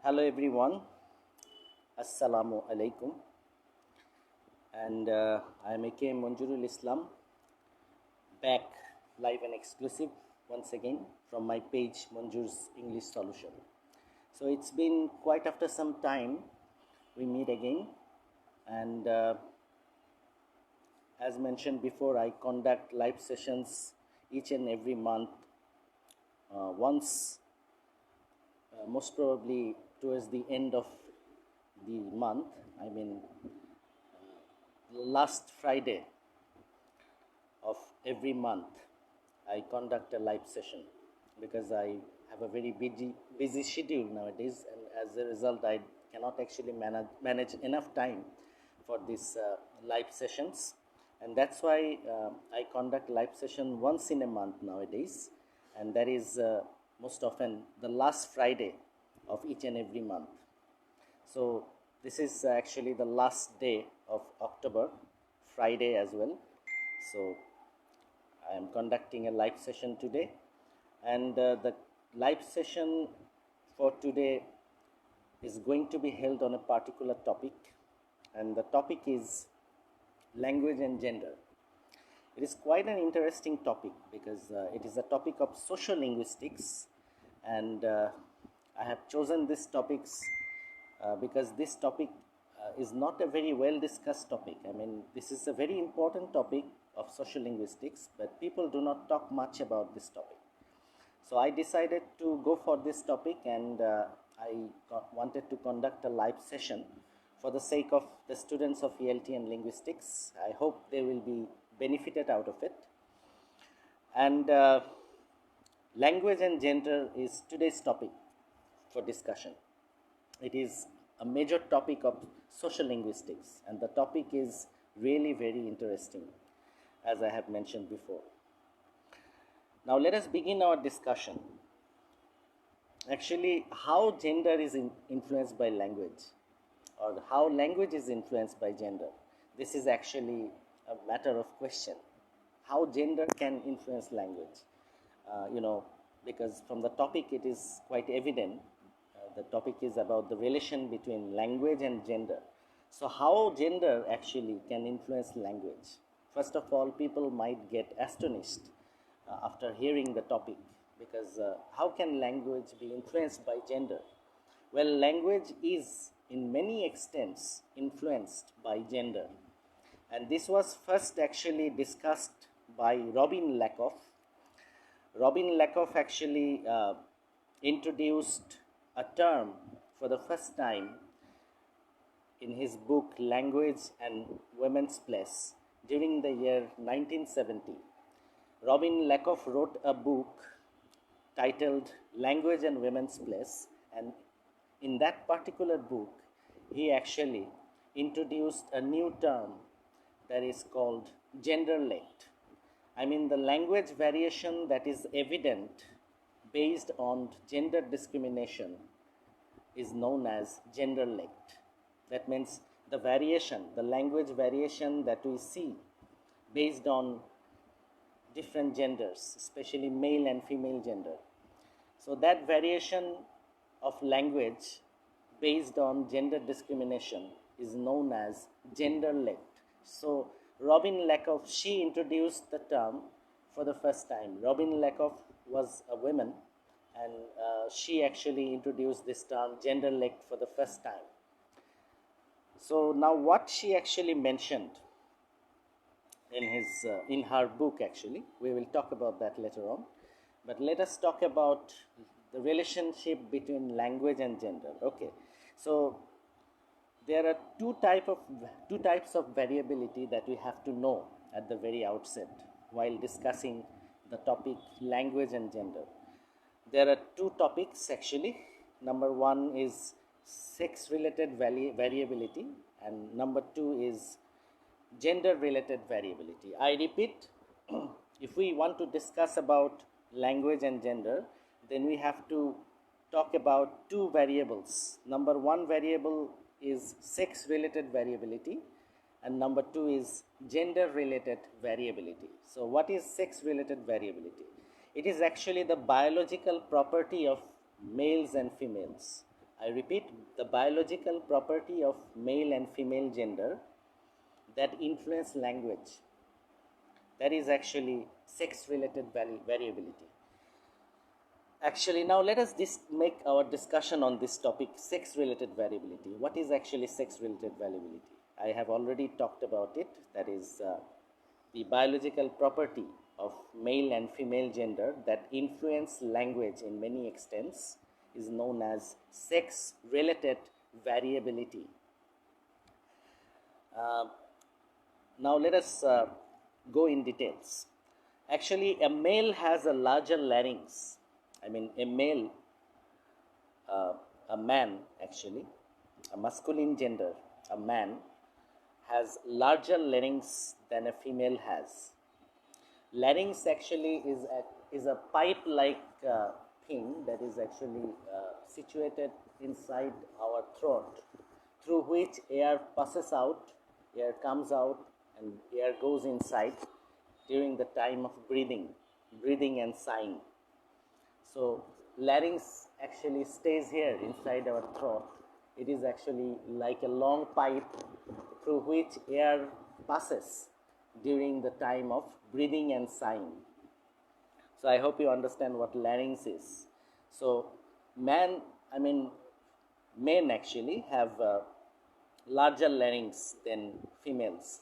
Hello everyone, Assalamu alaikum, and I am AK Manjurul Islam, back live and exclusive once again from my page Manjur's English Solution. So it's been quite after some time we meet again, and as mentioned before, I conduct live sessions each and every month, once most probably towards the end of the month. I mean, last Friday of every month, I conduct a live session because I have a very busy schedule nowadays, and as a result, I cannot actually manage enough time for these live sessions, and that's why I conduct live session once in a month nowadays, and that is most often the last Friday of each and every month. So this is actually the last day of October, Friday as well. So I am conducting a live session today, and the live session for today is going to be held on a particular topic, and the topic is language and gender. It is quite an interesting topic because it is a topic of social linguistics, and I have chosen this topics because this topic is not a very well discussed topic. I mean, this is a very important topic of social linguistics, but people do not talk much about this topic. So I decided to go for this topic, and I wanted to conduct a live session for the sake of the students of ELT and linguistics. I hope they will be benefited out of it. And language and gender is today's topic for discussion. It is a major topic of social linguistics, and the topic is really very interesting, as I have mentioned before. Now let us begin our discussion. Actually, how gender is influenced by language, or how language is influenced by gender. This is actually a matter of question. How gender can influence language? Because from the topic it is quite evident. The topic is about the relation between language and gender. So how gender actually can influence language? First of all, people might get astonished after hearing the topic, because how can language be influenced by gender? Well, language is in many extents influenced by gender, and this was first actually discussed by Robin Lakoff. Robin Lakoff actually introduced a term for the first time in his book Language and Women's Place during the year 1970. Robin Lakoff wrote a book titled Language and Women's Place, and in that particular book, he actually introduced a new term that is called genderlect. I mean, the language variation that is evident based on gender discrimination is known as genderlect. That means the variation, the language variation that we see based on different genders, especially male and female gender. So that variation of language based on gender discrimination is known as genderlect. So Robin Lakoff, she introduced the term for the first time. Robin Lakoff was a woman, and she actually introduced this term genderlect for the first time. So now what she actually mentioned in her book, actually, we will talk about that later on, but let us talk about the relationship between language and gender. Okay, so there are two types of variability that we have to know at the very outset while discussing the topic language and gender. There are two topics actually. Number one is sex related variability, and number two is gender related variability. I repeat, if we want to discuss about language and gender, then we have to talk about two variables. Number one variable is sex related variability, and number two is gender related variability. So what is sex related variability? It is actually the biological property of males and females. I repeat, the biological property of male and female gender that influence language. That is actually sex-related variability. Actually, now let us make our discussion on this topic, sex-related variability. What is actually sex-related variability? I have already talked about it. That is the biological property of male and female gender that influence language in many extents is known as sex-related variability. Now let us go in details. Actually, a male has a larger larynx. I mean, a male, a man actually, a masculine gender, a man has larger larynx than a female has. Larynx actually is a pipe-like thing that is actually situated inside our throat, through which air passes out, air comes out, and air goes inside during the time of breathing and sighing. So larynx actually stays here inside our throat. It is actually like a long pipe through which air passes during the time of breathing and sighing. So I hope you understand what larynx is. So men actually have larger larynx than females.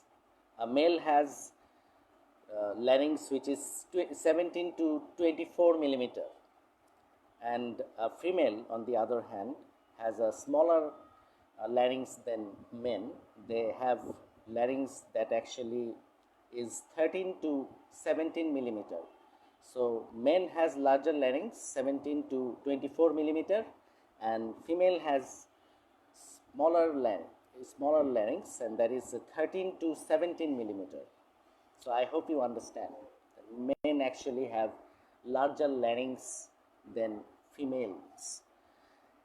A male has larynx which is 17 to 24 millimeter, and a female on the other hand has a smaller larynx than men. They have larynx that actually is 13 to 17 millimeter. So men has larger larynx 17 to 24 millimeter, and female has smaller larynx, and that is 13 to 17 millimeter. So I hope you understand that men actually have larger larynx than females.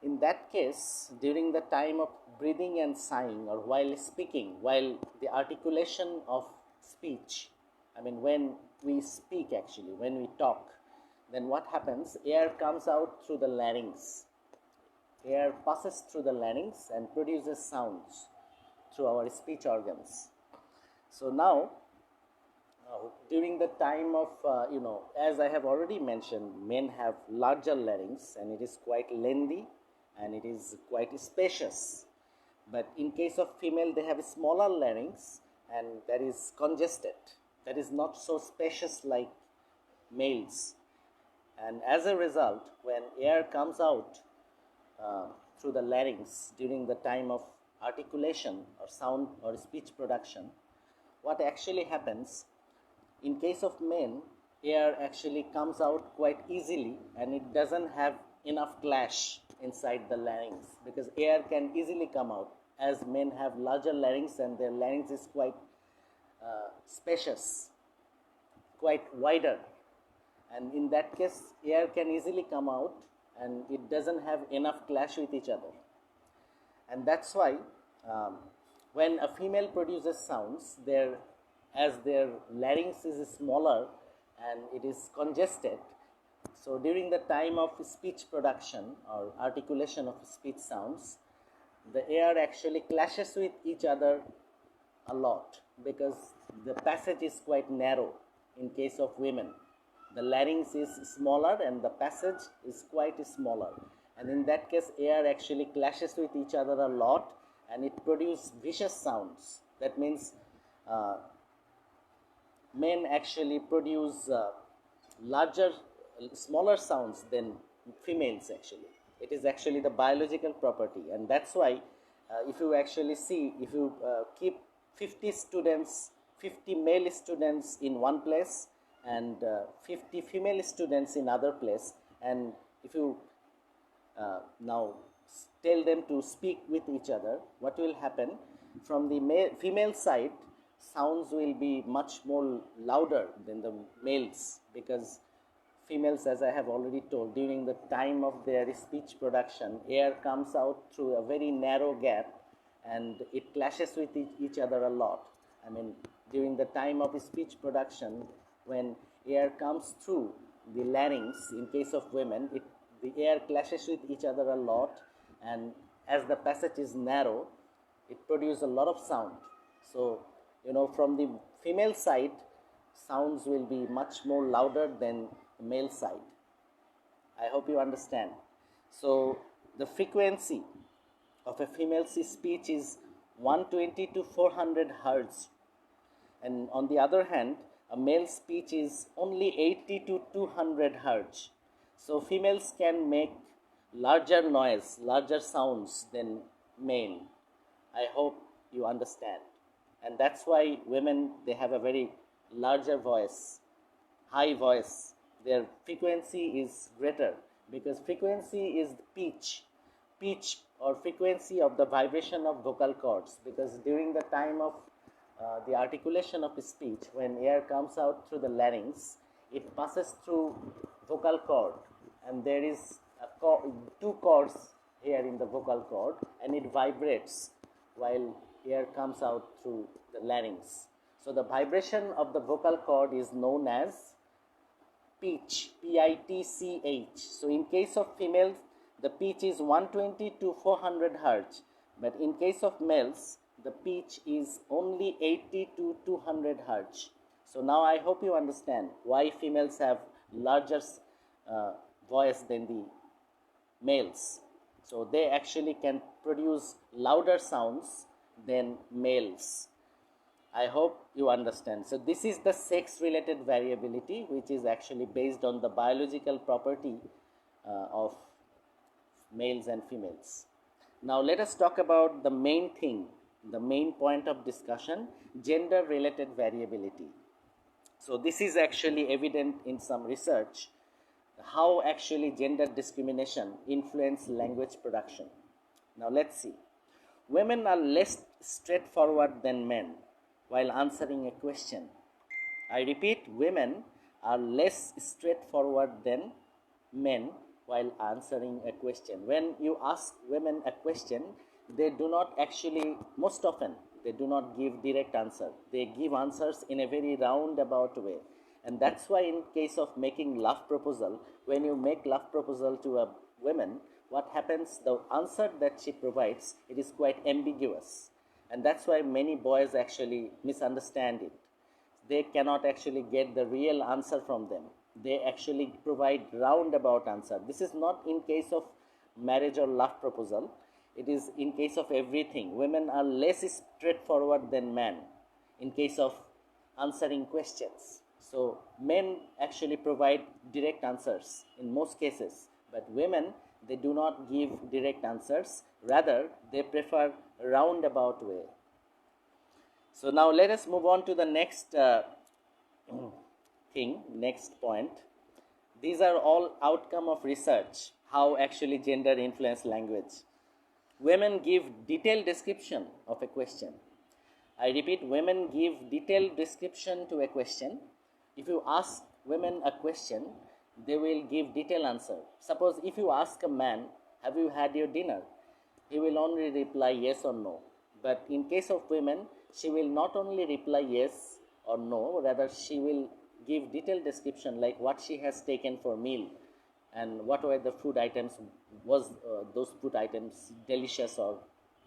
In that case, during the time of breathing and sighing, or while speaking, while the articulation of speech, when we speak actually, when we talk, then what happens? Air comes out through the larynx. Air passes through the larynx and produces sounds through our speech organs. So now, during the time of, as I have already mentioned, men have larger larynx and it is quite lengthy and it is quite spacious. But in case of female, they have a smaller larynx and that is congested. That is not so spacious like males. And as a result, when air comes out through the larynx during the time of articulation or sound or speech production, what actually happens, in case of men, air actually comes out quite easily and it doesn't have enough clash inside the larynx, because air can easily come out, as men have larger larynx and their larynx is quite spacious, quite wider, and in that case air can easily come out and it doesn't have enough clash with each other. And that's why when a female produces sounds, as their larynx is smaller and it is congested, so during the time of speech production or articulation of speech sounds, the air actually clashes with each other a lot, because the passage is quite narrow. In case of women, the larynx is smaller and the passage is quite smaller, and in that case air actually clashes with each other a lot and it produces vicious sounds. That means men actually produce smaller sounds than females actually. It is actually the biological property, and that's why if you actually see, if you keep 50 male students in one place and 50 female students in other place, and if you now tell them to speak with each other, what will happen? From the female side, sounds will be much more louder than the males, because females, as I have already told, during the time of their speech production, air comes out through a very narrow gap and it clashes with each other a lot. During the time of speech production, when air comes through the larynx, in case of women, the air clashes with each other a lot, and as the passage is narrow, it produces a lot of sound. So, from the female side, sounds will be much more louder than the male side. I hope you understand. So, the frequency of a female speech is 120 to 400 hertz, and on the other hand, a male speech is only 80 to 200 hertz. So, females can make larger noise, larger sounds than male. I hope you understand. And that's why women, they have a very larger voice, high voice. Their frequency is greater because frequency is the pitch or frequency of the vibration of vocal cords, because during the time of the articulation of speech, when air comes out through the larynx, it passes through vocal cord, and there is two cords here in the vocal cord, and it vibrates while air comes out through the larynx. So the vibration of the vocal cord is known as pitch, P-I-T-C-H. So in case of females, the pitch is 120 to 400 hertz, but in case of males, the pitch is only 80 to 200 hertz. So now I hope you understand why females have larger voice than the males. So they actually can produce louder sounds than males. I hope you understand. So this is the sex related variability, which is actually based on the biological property of males and females. Now let us talk about the main thing, the main point of discussion, gender related variability. So this is actually evident in some research, how actually gender discrimination influence language production. Now let's see. Women are less straightforward than men while answering a question. I repeat, women are less straightforward than men while answering a question. When you ask women a question, they do not actually, most often, they do not give direct answer. They give answers in a very roundabout way. And that's why in case of making love proposal, when you make love proposal to a woman, what happens, the answer that she provides, it is quite ambiguous. And that's why many boys actually misunderstand it. They cannot actually get the real answer from them. They actually provide roundabout answer. This is not in case of marriage or love proposal. It is in case of everything. Women are less straightforward than men in case of answering questions. So men actually provide direct answers in most cases, but women, they do not give direct answers. Rather, they prefer roundabout way. So now let us move on to the next next point. These are all outcome of research, how actually gender influence language. Women give detailed description of a question. I repeat, women give detailed description to a question. If you ask women a question, they will give detailed answer. Suppose if you ask a man, have you had your dinner? He will only reply yes or no. But in case of women, she will not only reply yes or no, rather she will give detailed description like what she has taken for meal and what were the food items, was those food items delicious or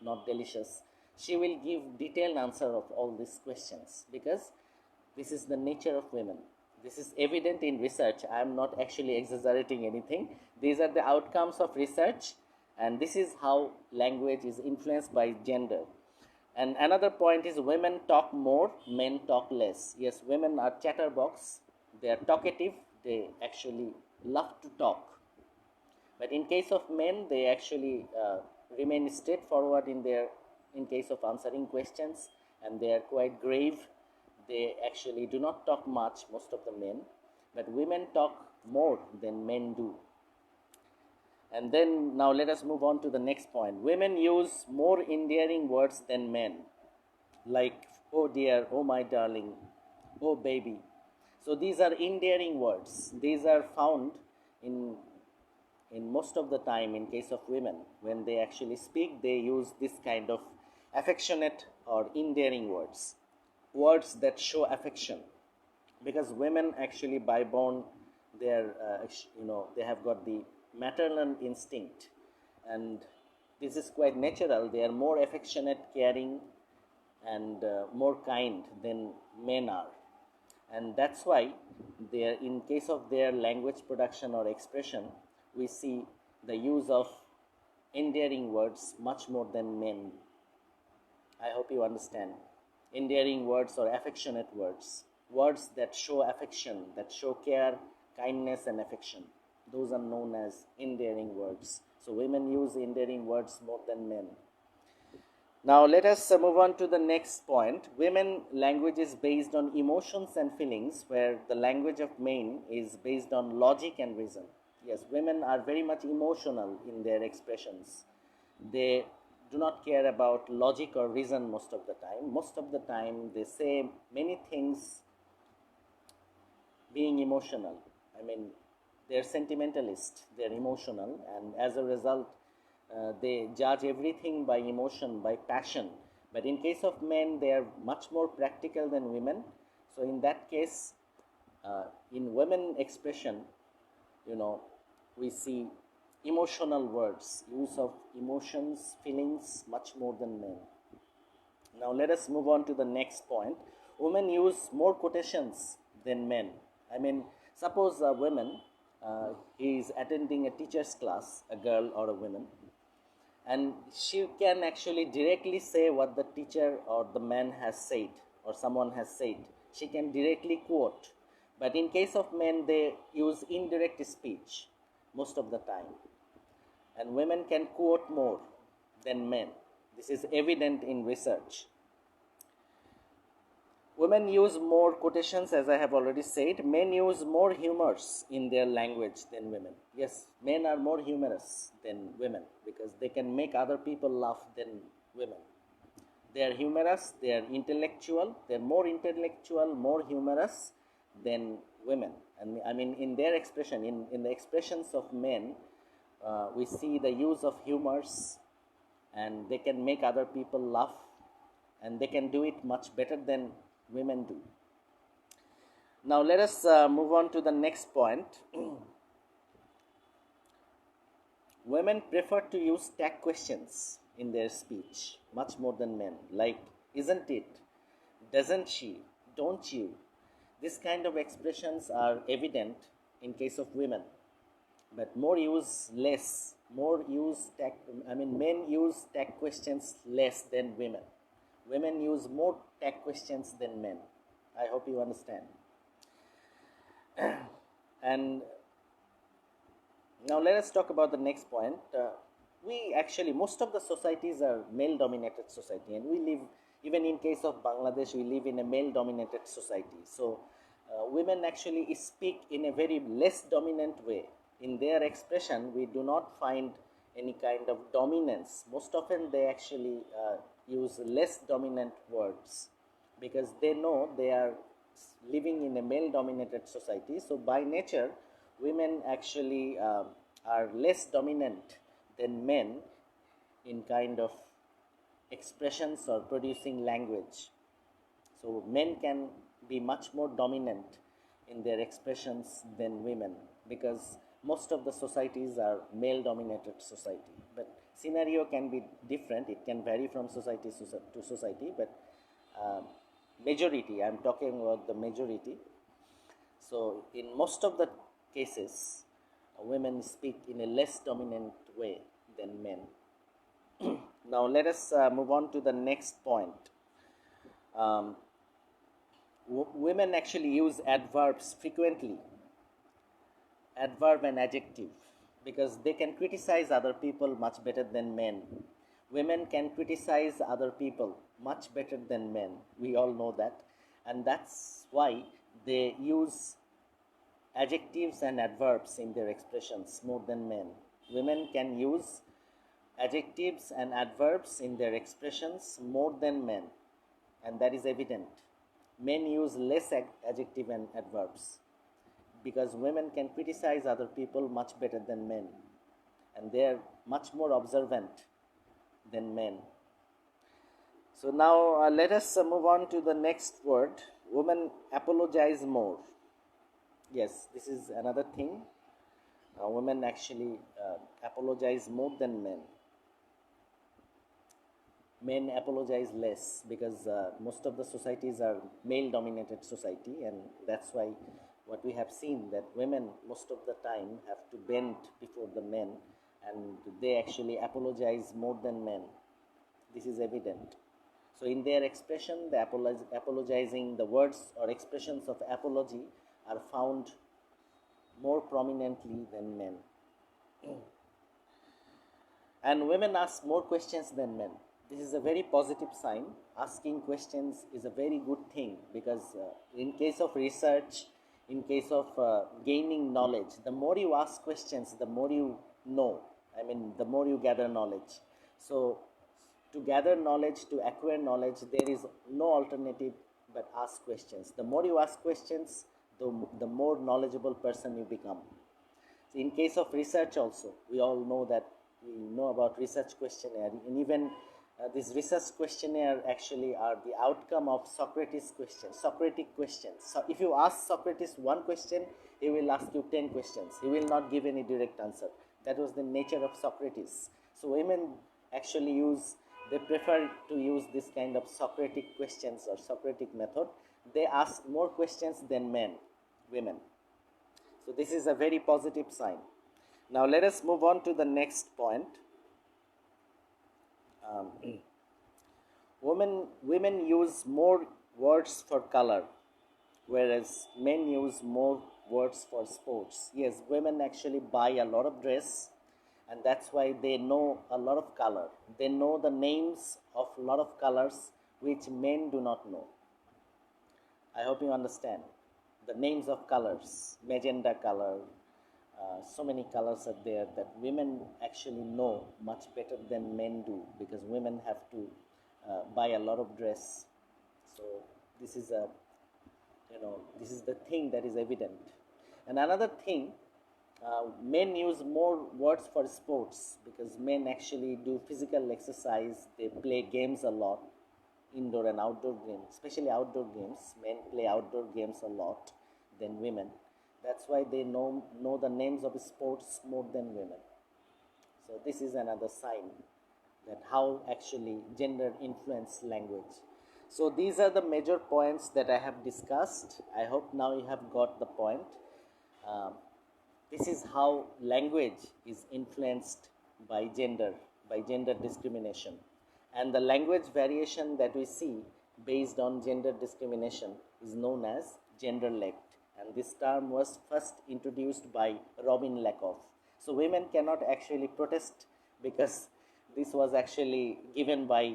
not delicious. She will give detailed answer of all these questions because this is the nature of women. This is evident in research. I am not actually exaggerating anything. These are the outcomes of research, and this is how language is influenced by gender. And another point is women talk more, men talk less. Yes, women are chatterbox. They are talkative. They actually love to talk. But in case of men, they actually remain straightforward in case of answering questions, and they are quite grave. They actually do not talk much, most of the men, but women talk more than men do. And then now let us move on to the next point. Women use more endearing words than men, like oh dear, oh my darling, oh baby. So these are endearing words. These are found in most of the time in case of women. When they actually speak, they use this kind of affectionate or endearing words. Words that show affection, because women actually by born they have got the maternal instinct, and This is quite natural. They are more affectionate, caring, and more kind than men are. And that's why in case of their language production or expression, we see the use of endearing words much more than men. I hope you understand. Endearing words or affectionate words. Words that show affection, that show care, kindness, and affection. Those are known as endearing words. So women use endearing words more than men. Now let us move on to the next point. Women language is based on emotions and feelings, where the language of men is based on logic and reason. Yes, women are very much emotional in their expressions. They do not care about logic or reason most of the time. Most of the time they say many things being emotional. I mean, they're sentimentalist, they're emotional, and as a result, they judge everything by emotion, by passion. But in case of men, they are much more practical than women. So in that case, in women expression, we see emotional words, use of emotions, feelings much more than men. Now let us move on to the next point. Women use more quotations than men. I mean, suppose a woman is attending a teacher's class, a girl or a woman, and she can actually directly say what the teacher or the man has said or someone has said. She can directly quote. But in case of men, they use indirect speech most of the time. And women can quote more than men. This is evident in research. Women use more quotations, as I have already said. Men use more humors in their language than women. Yes, men are more humorous than women because they can make other people laugh than women. They are humorous, they are intellectual, they are more intellectual, more humorous than women. And I mean, in their expression, in the expressions of men, we see the use of humors, and they can make other people laugh, and they can do it much better than women do. Now let us move on to the next point. Women prefer to use tag questions in their speech much more than men, like isn't it, doesn't she, don't you. This kind of expressions are evident in case of women, but men use tag questions less than women. Women use more tag questions than men. I hope you understand. And now let us talk about the next point. Most of the societies are male dominated society, and we live, even in case of Bangladesh, we live in a male dominated society. So women actually speak in a very less dominant way. In their expression, we do not find any kind of dominance. Most often they actually use less dominant words because they know they are living in a male dominated society. So by nature, women actually are less dominant than men in kind of expressions or producing language. So men can be much more dominant in their expressions than women because most of the societies are male dominated society. But scenario can be different, it can vary from society to society, but majority, I'm talking about the majority. So in most of the cases, women speak in a less dominant way than men. Now let us move on to the next point. Women actually use adverbs frequently, adverb and adjective, because they can criticize other people much better than men. Women can criticize other people much better than men. We all know that. And that's why they use adjectives and adverbs in their expressions more than men. Women can use adjectives and adverbs in their expressions more than men, and that is evident. Men use less adjective and adverbs because women can criticize other people much better than men, and they are much more observant than men. So now let us move on to the next word. Women apologize more. Yes, this is another thing. Women actually apologize more than men. men apologize less because most of the societies are male dominated society, and that's why what we have seen that women most of the time have to bend before the men, and they actually apologize more than men. This is evident. So in their expression, the apologizing, the words or expressions of apology are found more prominently than men. And women ask more questions than men. This is a very positive sign. Asking questions is a very good thing because in case of research, in case of gaining knowledge, the more you ask questions, the more you know. I mean, the more you gather knowledge. So to gather knowledge, to acquire knowledge, there is no alternative but ask questions. The more you ask questions, the more knowledgeable person you become. So in case of research also, we all know that we know about research questionnaire, and even this research questionnaire actually are the outcome of Socrates questions, Socratic questions. So if you ask Socrates one question, he will ask you 10 questions. He will not give any direct answer. That was the nature of Socrates. So women actually they prefer to use this kind of Socratic questions or Socratic method. They ask more questions than women. So this is a very positive sign. Now let us move on to the next point. Women use more words for color, whereas men use more words for sports. Yes, women actually buy a lot of dress, and that's why they know a lot of color. They know the names of a lot of colors which men do not know. I hope you understand. The names of colors, magenta color, so many colors are there that women actually know much better than men do because women have to buy a lot of dress. So this is this is the thing that is evident. And another thing, men use more words for sports because men actually do physical exercise. They play games a lot, indoor and outdoor games, especially outdoor games. Men play outdoor games a lot than women. That's why they know the names of sports more than women. So this is another sign that how actually gender influence language. So these are the major points that I have discussed. I hope now you have got the point. This is how language is influenced by gender discrimination. And the language variation that we see based on gender discrimination is known as genderlect. And this term was first introduced by Robin Lakoff. So women cannot actually protest because this was actually given by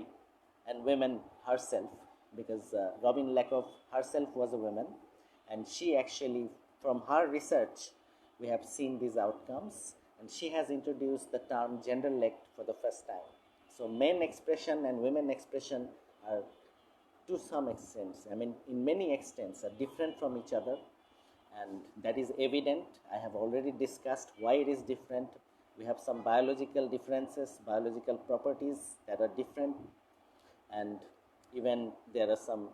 a woman herself, because Robin Lakoff herself was a woman, and she actually, from her research, we have seen these outcomes, and she has introduced the term genderlect for the first time. So men expression and women expression are, to some extent, I mean in many extents, are different from each other, and that is evident. I have already discussed why it is different. We have some biological differences, biological properties that are different, and even there are some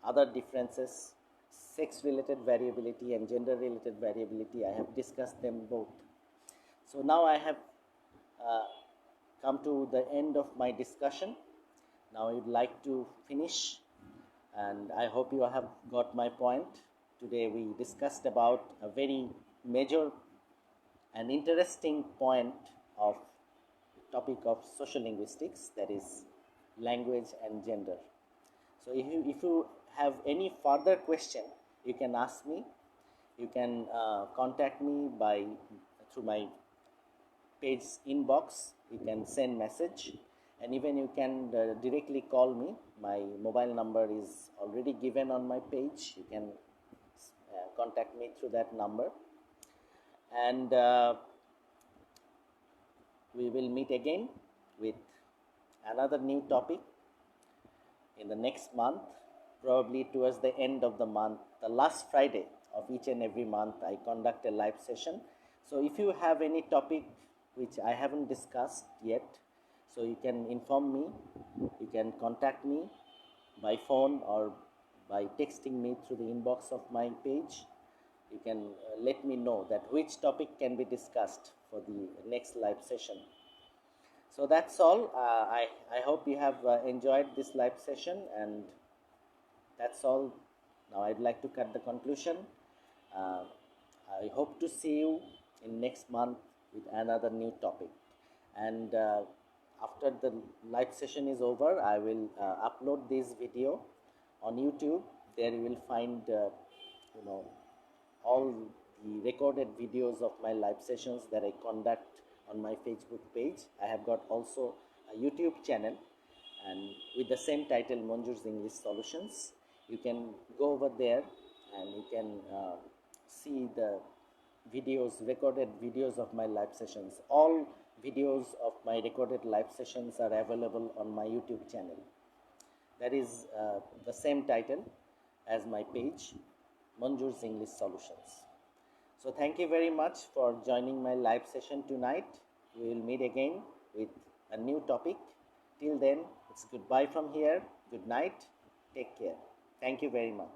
other differences, sex related variability and gender related variability. I have discussed them both. So now I have come to the end of my discussion. Now I would like to finish, and I hope you have got my point. Today we discussed about a very major and interesting point of topic of social linguistics, that is language and gender. So if you have any further question, you can ask me. You can contact me through my page inbox. You can send message, and even you can directly call me. My mobile number is already given on my page. You can contact me through that number, and we will meet again with another new topic in the next month, probably towards the end of the month. The last Friday of each and every month, I conduct a live session. So if you have any topic which I haven't discussed yet, so you can inform me. You can contact me by phone or by texting me through the inbox of my page. You can let me know that which topic can be discussed for the next live session. So that's all. I hope you have enjoyed this live session, and that's all. Now I'd like to cut the conclusion. Uh, I hope to see you in next month with another new topic. And after the live session is over, I will upload this video on YouTube. There you will find, you know, all the recorded videos of my live sessions that I conduct on my Facebook page. I have got also a YouTube channel, and with the same title, Manjur's English Solutions. You can go over there and you can see the videos, recorded videos of my live sessions. All videos of my recorded live sessions are available on my YouTube channel. That is the same title as my page, Manjur's English Solutions. So thank you very much for joining my live session tonight. We will meet again with a new topic. Till then, it's goodbye from here. Good night. Take care. Thank you very much.